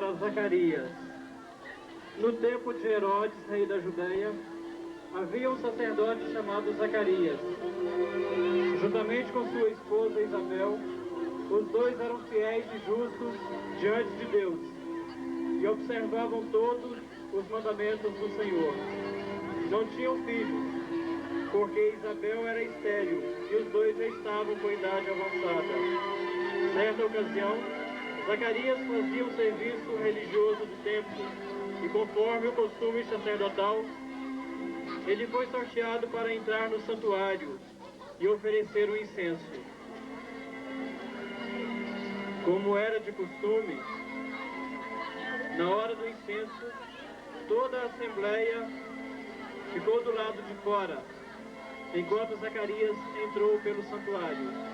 para Zacarias. No tempo de Herodes, rei da Judeia, havia um sacerdote chamado Zacarias. Juntamente com sua esposa Isabel, os dois eram fiéis e justos diante de Deus e observavam todos os mandamentos do Senhor. Não tinham filhos, porque Isabel era estéril e os dois já estavam com idade avançada. Certa ocasião, Zacarias fazia um serviço religioso do templo e, conforme o costume sacerdotal, ele foi sorteado para entrar no santuário e oferecer o incenso. Como era de costume, na hora do incenso, toda a assembleia ficou do lado de fora, enquanto Zacarias entrou pelo santuário.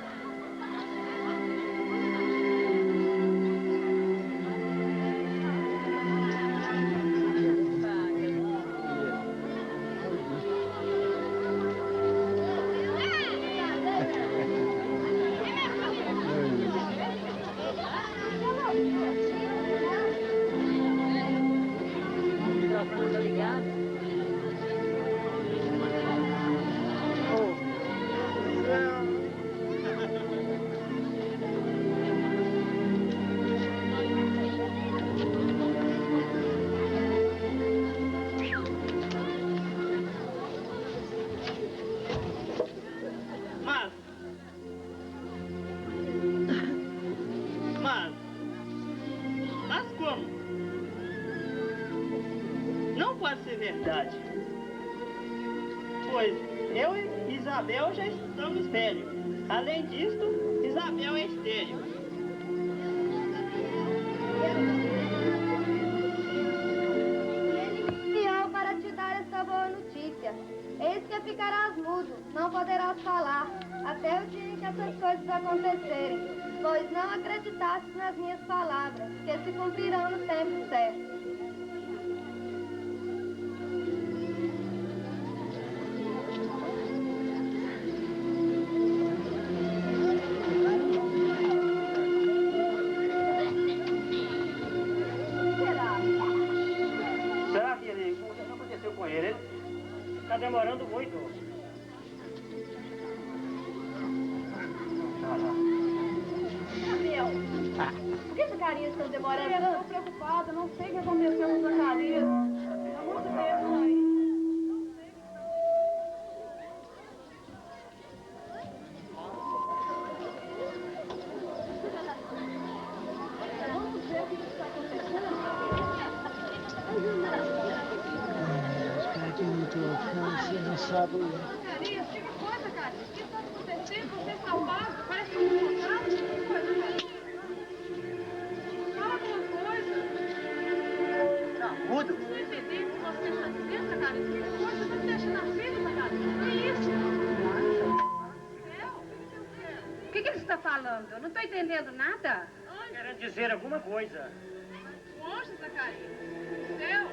Mas como? Não pode ser verdade. Pois eu e Isabel já estamos velhos. Além disso, Isabel é estéril. Enviou para te dar essa boa notícia. Eis que ficarás mudo, não poderás falar, até o dia em que essas coisas acontecerem, pois não acreditaste nas minhas palavras, que se cumprirão no tempo certo. Será que ele... O que aconteceu com ele? Ele está demorando muito. Gabriel, por que Zacarias está demorando? Eu estou preocupada, não sei o que aconteceu com Zacarias. Há muito tempo aí. Vamos ver o que está acontecendo. Espera que muito você não sabe. Zacarias, o que foi, Zacarias? O que está acontecendo? Você está pago? Parece que não encontrado. O que foi, Zacarias? Fala alguma coisa. Tá mudo? Não entendi o que você está dizendo, Zacarias. O que foi? Você está me deixando aflito, Zacarias? O que é isso? O que ele está falando? Eu não estou entendendo nada. Querendo dizer alguma coisa. O anjo, Zacarias? O céu?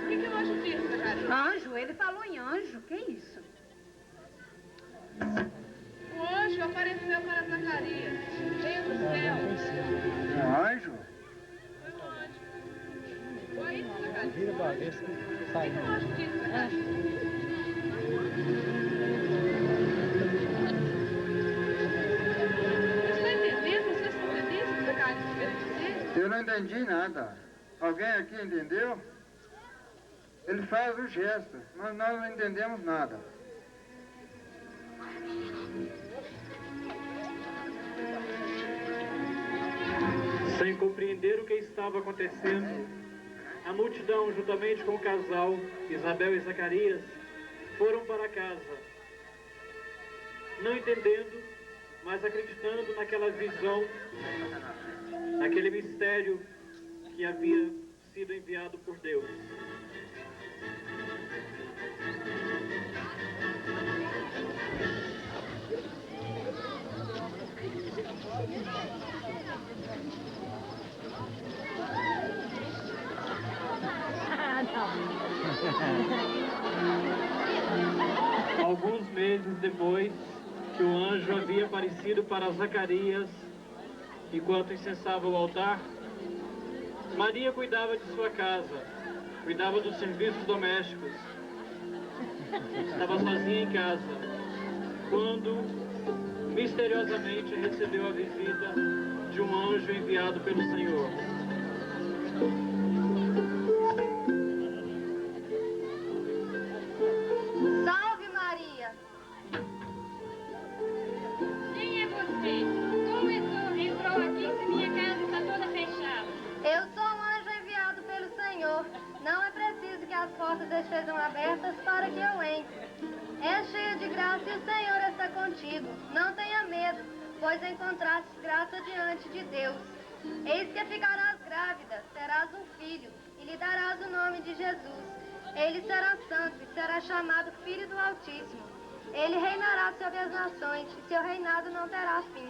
O que o anjo disse, Zacarias? Anjo? Ele falou em anjo. Que isso? O anjo apareceu para Zacarias. Veio do céu. Um anjo? Foi um anjo. Foi isso, Zacarias? Vira pra ver se sai. O que o anjo disse, Zacarias? Você está entendendo? Você está entendendo o que Zacarias quer dizer? Eu não entendi nada. Alguém aqui entendeu? Ele faz o gesto, mas nós não entendemos nada. Sem compreender o que estava acontecendo, a multidão, juntamente com o casal, Isabel e Zacarias, foram para casa. Não entendendo, mas acreditando naquela visão, naquele mistério que havia sido enviado por Deus. Alguns meses depois que o anjo havia aparecido para Zacarias enquanto incensava o altar, Maria cuidava de sua casa, cuidava dos serviços domésticos. Estava sozinha em casa, quando misteriosamente recebeu a visita de um anjo enviado pelo Senhor. Salve, Maria! Quem é você? Como entrou aqui se minha casa está toda fechada? Eu sou um anjo enviado pelo Senhor. Não é preciso que as portas estejam abertas para que eu entre. É cheia de graça e o Senhor está contigo. Não tenha medo, pois encontrastes graça diante de Deus. Eis que ficarás grávida, terás um filho, e lhe darás o nome de Jesus. Ele será santo e será chamado Filho do Altíssimo. Ele reinará sobre as nações, e seu reinado não terá fim.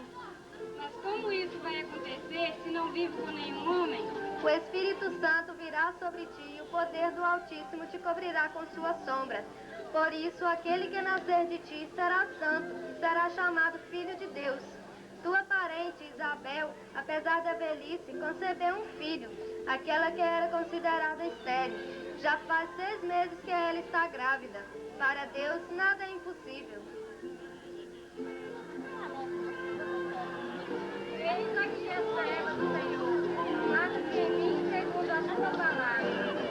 Mas como isso vai acontecer se não vivo com nenhum homem? O Espírito Santo virá sobre ti e o poder do Altíssimo te cobrirá com sua sombra. Por isso, aquele que nascer de ti será santo e será chamado Filho de Deus. Tua parente, Isabel, apesar da velhice, concebeu um filho, aquela que era considerada estéril. Já faz 6 meses que ela está grávida. Para Deus, nada é impossível. Eis aqui a serva do Senhor. Faça-se em mim segundo a sua palavra.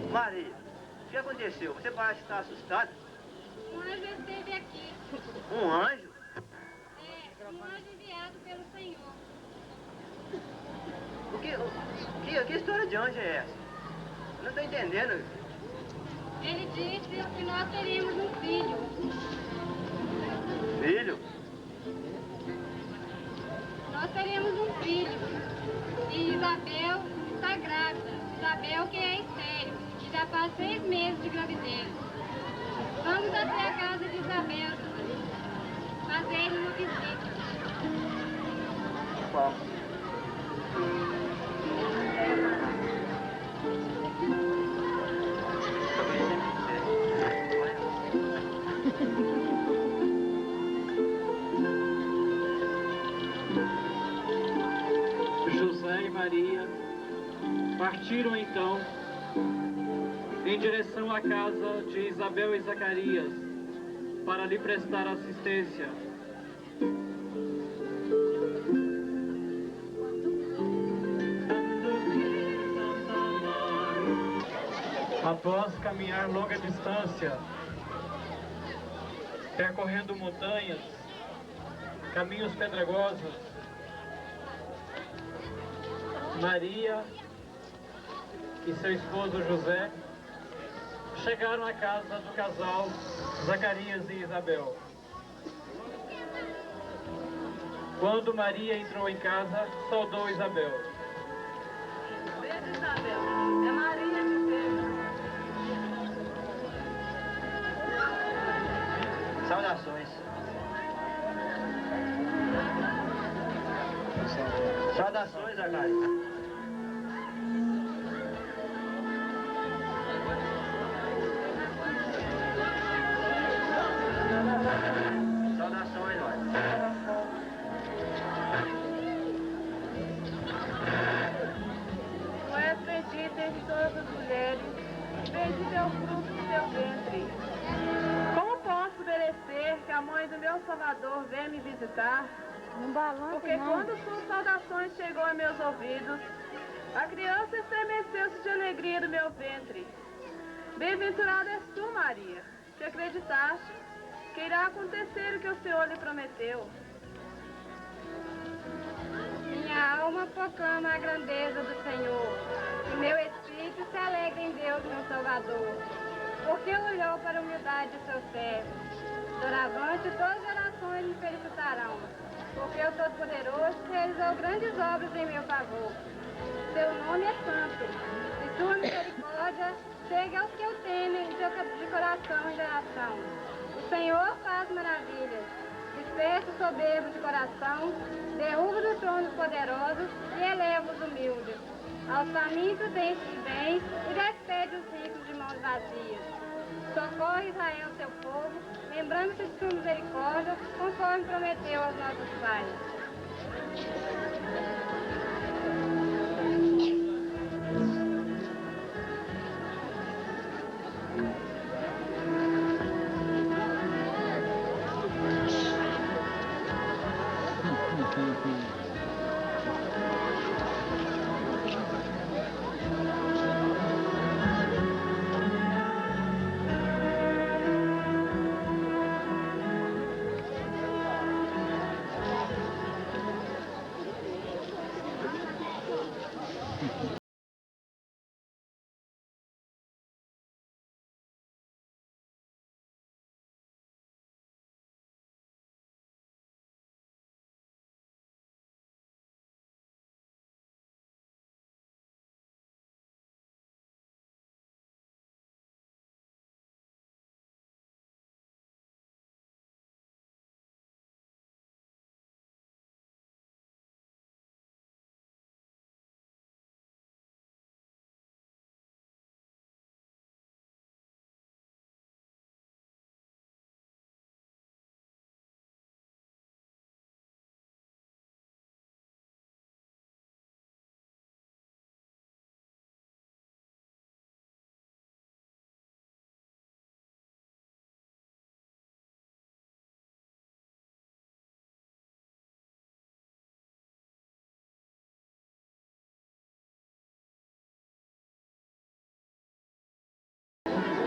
Maria, o que aconteceu? Você parece estar assustada. Um anjo esteve aqui. Um anjo? É, um anjo enviado pelo Senhor. Que história de anjo é essa? Eu não estou entendendo. Ele disse que nós teríamos um filho. Filho? Nós teríamos um filho. E Isabel está grávida. Isabel que é estéril. E já faz 6 meses de gravidez. Vamos até a casa de Isabel fazer uma visita. Bom. José e Maria partiram então em direção à casa de Isabel e Zacarias para lhe prestar assistência. Após caminhar longa distância, percorrendo montanhas, caminhos pedregosos, Maria e seu esposo José chegaram à casa do casal Zacarias e Isabel. Quando Maria entrou em casa, saudou Isabel. Beijo, Isabel. É Maria de Deus. Saudações. Saudações, Zacarias. Saudações, olha. Tu és bendita entre todas as mulheres, e bendito é o fruto do teu ventre. Como posso merecer que a mãe do meu Salvador venha me visitar? Porque quando suas saudações chegou a meus ouvidos, a criança estremeceu-se de alegria no meu ventre. Bem-aventurada és tu, Maria, que acreditaste que irá acontecer o que o Senhor lhe prometeu. Minha alma proclama a grandeza do Senhor, e meu espírito se alegra em Deus, meu Salvador, porque olhou para a humildade de seu servo. Doravante, todas as gerações me felicitarão, porque o Todo-Poderoso realizou grandes obras em meu favor. Seu nome é santo, e sua misericórdia misericórdia chegue aos que o temem de coração em geração. O Senhor faz maravilhas, desperta os soberbos de coração, derruba do trono os poderosos e eleva os humildes. Aos famintos enche de bens e despede os ricos de mãos vazias. Socorre Israel, seu povo, lembrando-se de sua misericórdia, conforme prometeu aos nossos pais.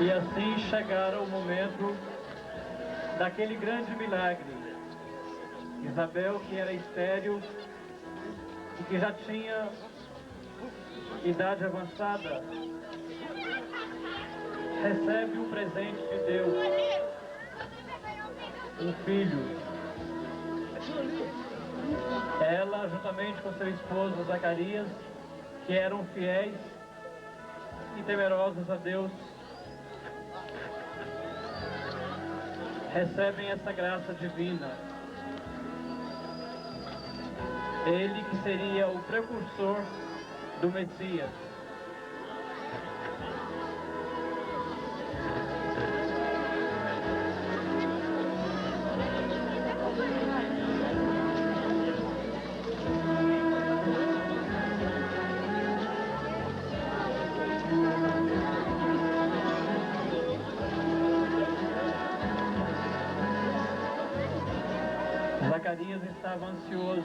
E assim chegaram o momento daquele grande milagre. Isabel, que era estéril e que já tinha idade avançada, recebe um presente de Deus, um filho. Ela, juntamente com seu esposo Zacarias, que eram fiéis e temerosos a Deus, recebem essa graça divina. Ele que seria o precursor do Messias. Zacarias estava ansioso,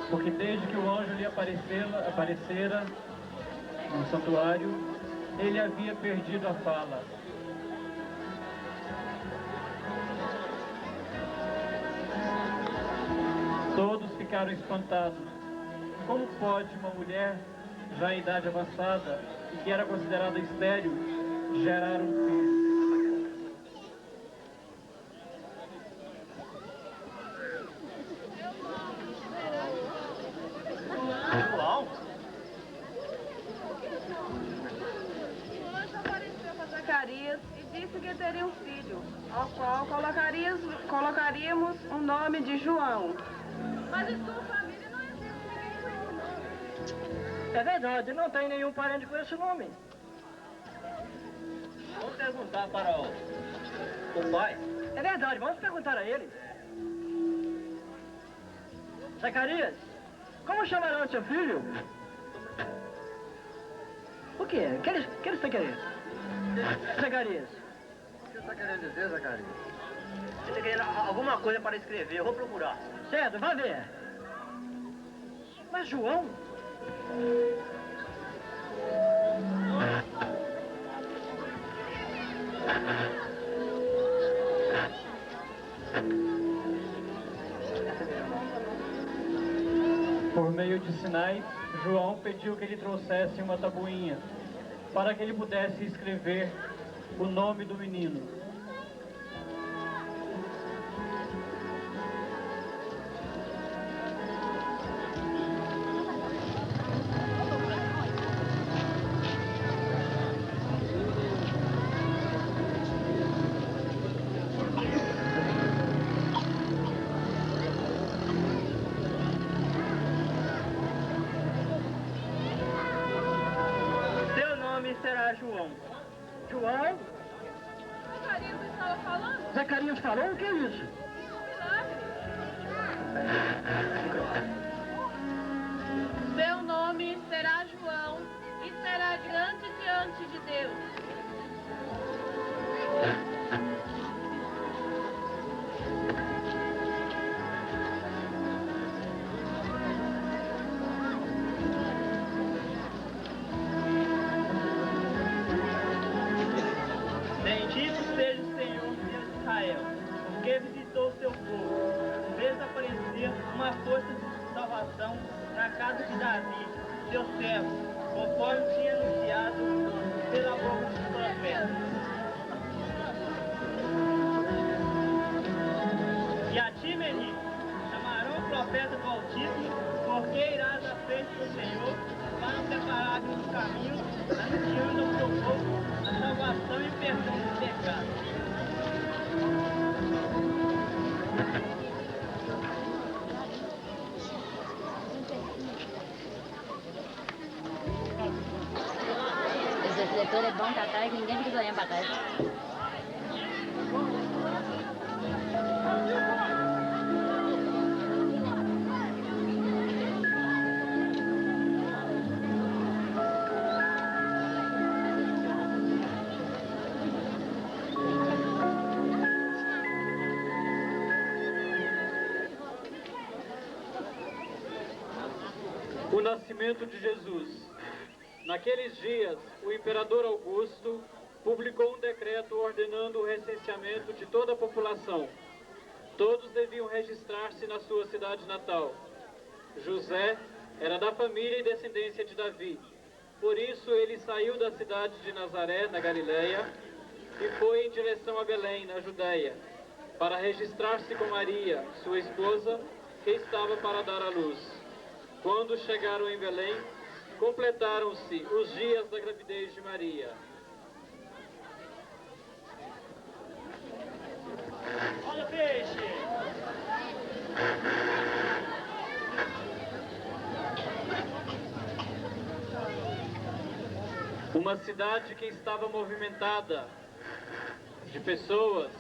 porque desde que o anjo lhe aparecera no santuário, ele havia perdido a fala. Todos ficaram espantados. Como pode uma mulher, já em idade avançada, e que era considerada estéril, gerar um filho? Zacarias e disse que teria um filho, ao qual colocaríamos o nome de João. Mas em sua família não existe ninguém com esse nome. É verdade, não tem nenhum parente com esse nome. Vamos perguntar para o pai. É verdade, vamos perguntar a ele. Zacarias, como chamarão seu filho? O quê? O que ele está querendo? Zacarias. O que você está querendo dizer, Zacarias? Ele está querendo alguma coisa para escrever, eu vou procurar. Certo, vai ver. Mas João? Por meio de sinais, João pediu que ele trouxesse uma tabuinha, para que ele pudesse escrever o nome do menino. João? Zacarias estava falando? Zacarias falou? O que é isso? Seu nome será João e será grande diante de Deus. Bendito seja o Senhor Deus de Israel, porque visitou o seu povo, fez aparecer uma força de salvação na casa de Davi, seu servo, conforme tinha anunciado pela boca dos profetas. E a ti, menino, chamarão o profeta do Altíssimo, porque irás à frente do Senhor para preparar os caminhos, anunciando ao seu povo a salvação e o perdão dos pecados. Esse refletor é bom, tá atrás, ninguém fica olhando pra trás. O nascimento de Jesus. Naqueles dias, o imperador Augusto publicou um decreto ordenando o recenseamento de toda a população. Todos deviam registrar-se na sua cidade natal. José era da família e descendência de Davi. Por isso, ele saiu da cidade de Nazaré, na Galileia, e foi em direção a Belém, na Judéia, para registrar-se com Maria, sua esposa, que estava para dar à luz. Quando chegaram em Belém, completaram-se os dias da gravidez de Maria. Olha o peixe! Uma cidade que estava movimentada de pessoas,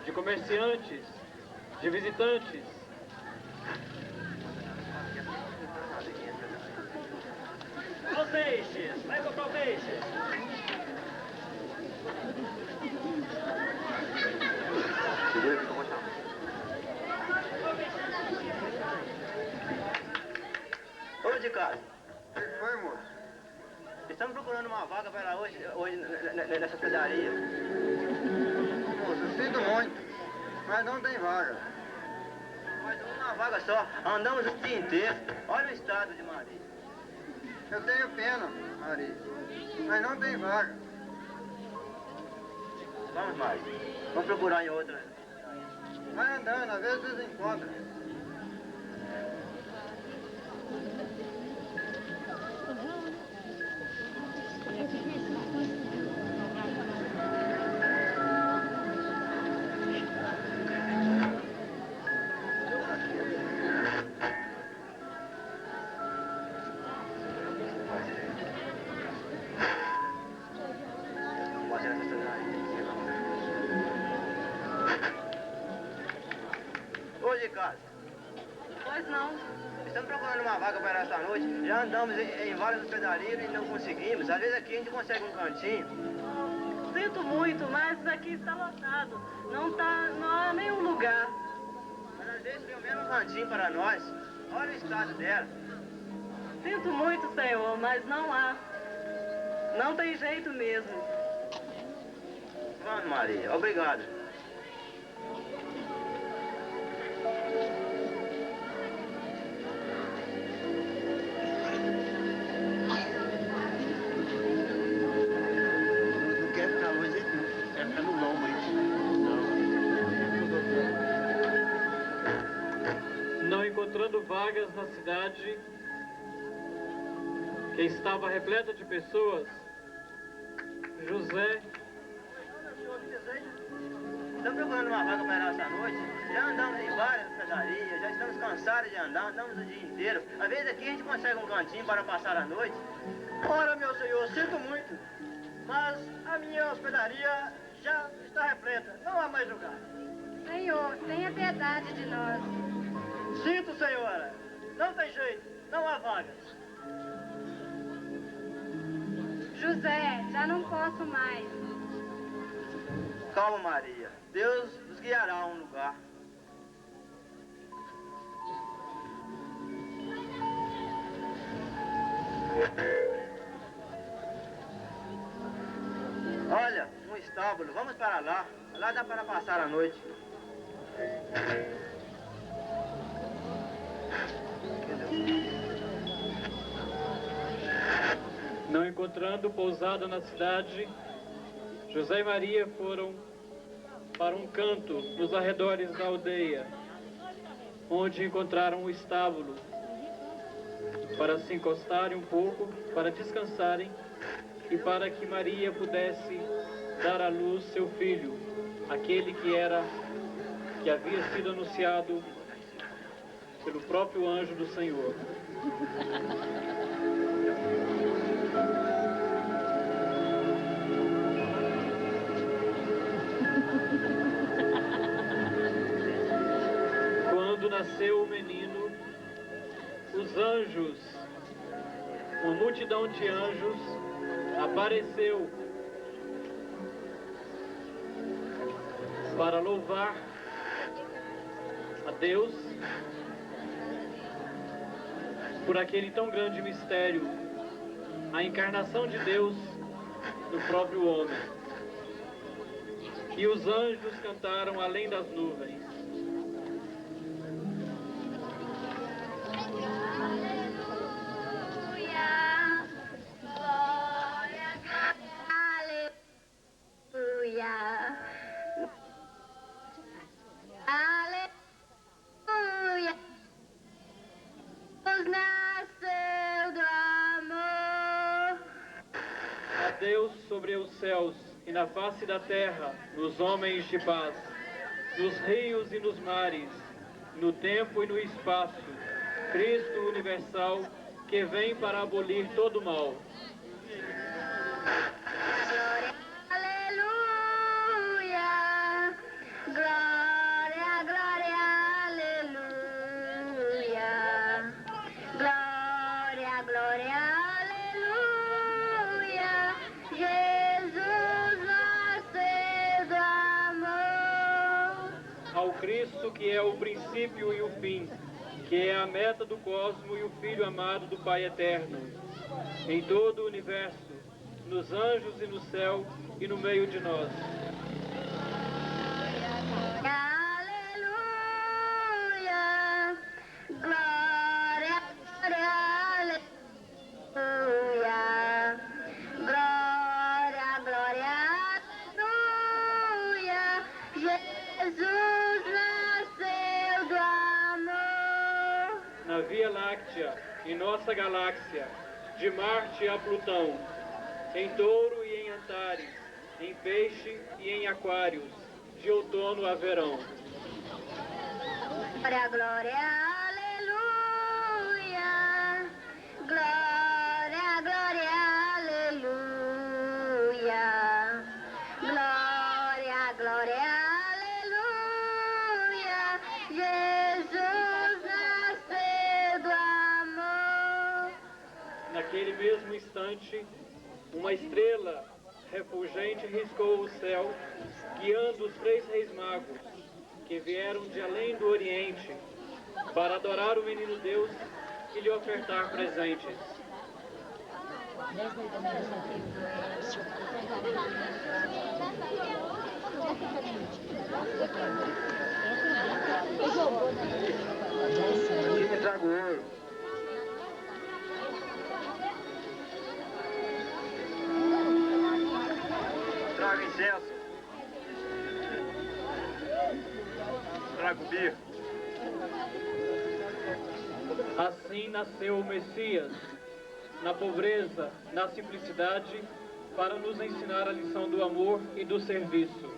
de comerciantes, de visitantes. Olha o peixe! Vai comprar o peixe! Ô, de casa. O que foi, moço? Estamos procurando uma vaga para lá hoje nessa pedaria. Moço, sinto muito, mas não tem vaga. Mas uma vaga só. Andamos o dia inteiro. Olha o estado de Maria. Eu tenho pena, Maria, mas não tem vaga. Vamos mais. Vamos procurar em outra. Vai andando, às vezes vocês encontram. Ô, de casa. Pois não. Estamos procurando uma vaga para essa noite. Já andamos em várias hospedarias e não conseguimos. Às vezes aqui a gente consegue um cantinho. Sinto muito, mas aqui está lotado. Não há nenhum lugar. Mas às vezes pelo menos um cantinho para nós. Olha o estado dela. Sinto muito, Senhor, mas não há. Não tem jeito mesmo. Vamos, Maria. Obrigado. Não quer ficar longe, não. Quer ficar no lombo aí. Não encontrando vagas na cidade, que estava repleta de pessoas, José Estamos procurando uma vaga para essa noite. Já andamos em várias hospedarias, já estamos cansados de andar, andamos o dia inteiro. Às vezes aqui a gente consegue um cantinho para passar a noite. Ora, meu senhor, sinto muito, mas a minha hospedaria já está repleta. Não há mais lugar. Senhor, tenha piedade de nós. Sinto, senhora. Não tem jeito. Não há vagas. José, já não posso mais. Calma, Maria. Deus nos guiará a um lugar. Olha, um estábulo. Vamos para lá. Lá dá para passar a noite. Não encontrando pousada na cidade, José e Maria foram para um canto nos arredores da aldeia, onde encontraram um estábulo para se encostarem um pouco, para descansarem e para que Maria pudesse dar à luz seu filho, aquele que havia sido anunciado pelo próprio anjo do Senhor. Quando nasceu o menino, os anjos, uma multidão de anjos, apareceu para louvar a Deus por aquele tão grande mistério, a encarnação de Deus no próprio homem. E os anjos cantaram além das nuvens. Deus sobre os céus e na face da terra, nos homens de paz, nos rios e nos mares, no tempo e no espaço, Cristo universal, que vem para abolir todo o mal. Cristo, que é o princípio e o fim, que é a meta do cosmo e o Filho amado do Pai eterno, em todo o universo, nos anjos e no céu e no meio de nós. Aleluia, glória, aleluia, glória, glória, aleluia, Jesus. Na Via Láctea, em nossa galáxia, de Marte a Plutão, em touro e em Antares, em peixe e em aquários, de outono a verão. Glória, glória, aleluia, glória, glória, aleluia, glória, glória, aleluia, Jesus nasceu do amor. Naquele mesmo instante, uma estrela refulgente riscou o céu, guiando os 3 reis magos, que vieram de além do Oriente, para adorar o menino Deus e lhe ofertar presentes. Me traga o ouro. Traga incenso. Traga o bico. Assim nasceu o Messias, na pobreza, na simplicidade, para nos ensinar a lição do amor e do serviço.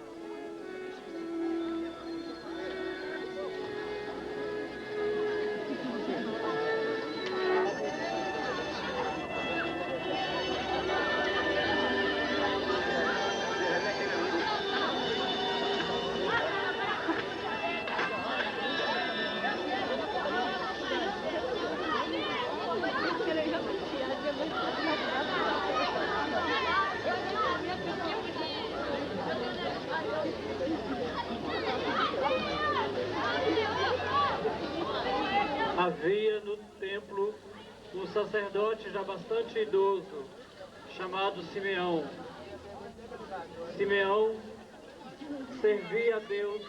sacerdote já bastante idoso, chamado Simeão. Simeão servia a Deus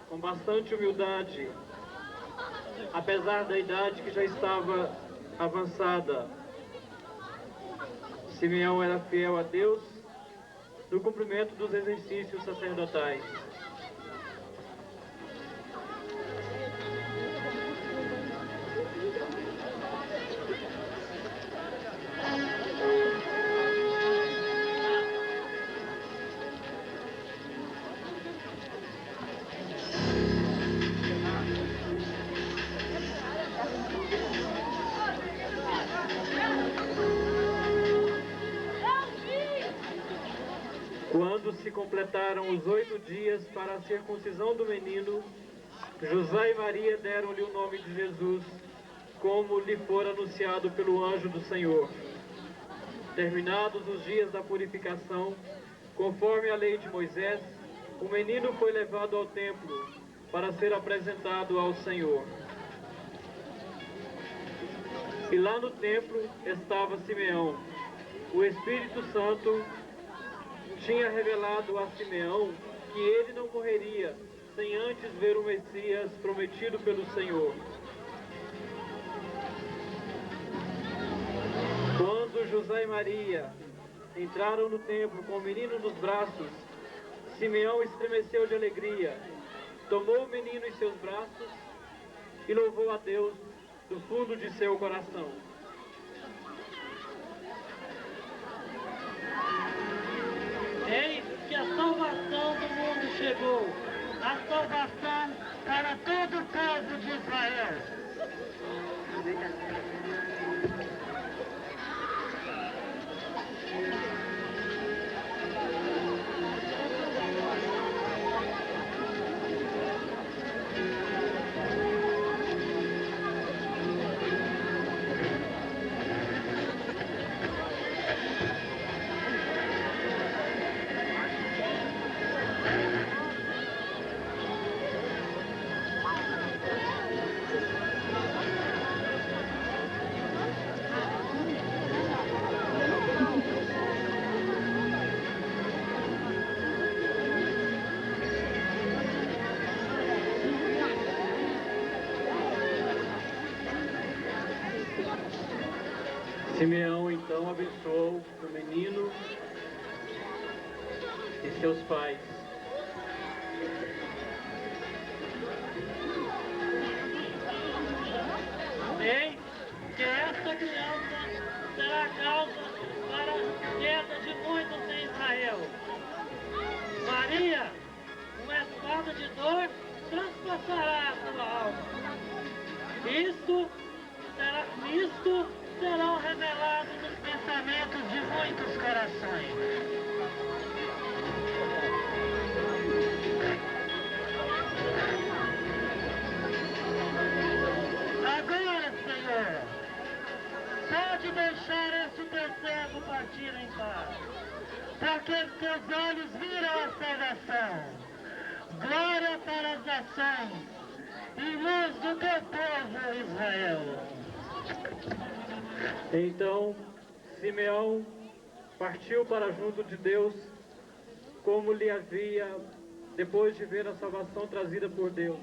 com bastante humildade, apesar da idade que já estava avançada. Simeão era fiel a Deus no cumprimento dos exercícios sacerdotais. Quando se completaram os 8 dias para a circuncisão do menino, José e Maria deram-lhe o nome de Jesus, como lhe fora anunciado pelo anjo do Senhor. Terminados os dias da purificação, conforme a lei de Moisés, o menino foi levado ao templo para ser apresentado ao Senhor. E lá no templo estava Simeão. O Espírito Santo tinha revelado a Simeão que ele não morreria sem antes ver o Messias prometido pelo Senhor. Quando José e Maria entraram no templo com o menino nos braços, Simeão estremeceu de alegria, tomou o menino em seus braços e louvou a Deus do fundo de seu coração. Eis que a salvação do mundo chegou, a salvação para todo o povo de Israel. Simeão então abençoou o menino e seus pais. Eis que esta criança será causa para a queda de muitos em Israel. Maria, uma espada de dor, transpassará a sua alma. Isto serão revelados nos pensamentos de muitos corações. Agora, Senhor, pode deixar este teu servo partir em paz, porque teus olhos viram a salvação, glória para as nações e luz do teu povo Israel. Então Simeão partiu para junto de Deus, como lhe havia, depois de ver a salvação trazida por Deus.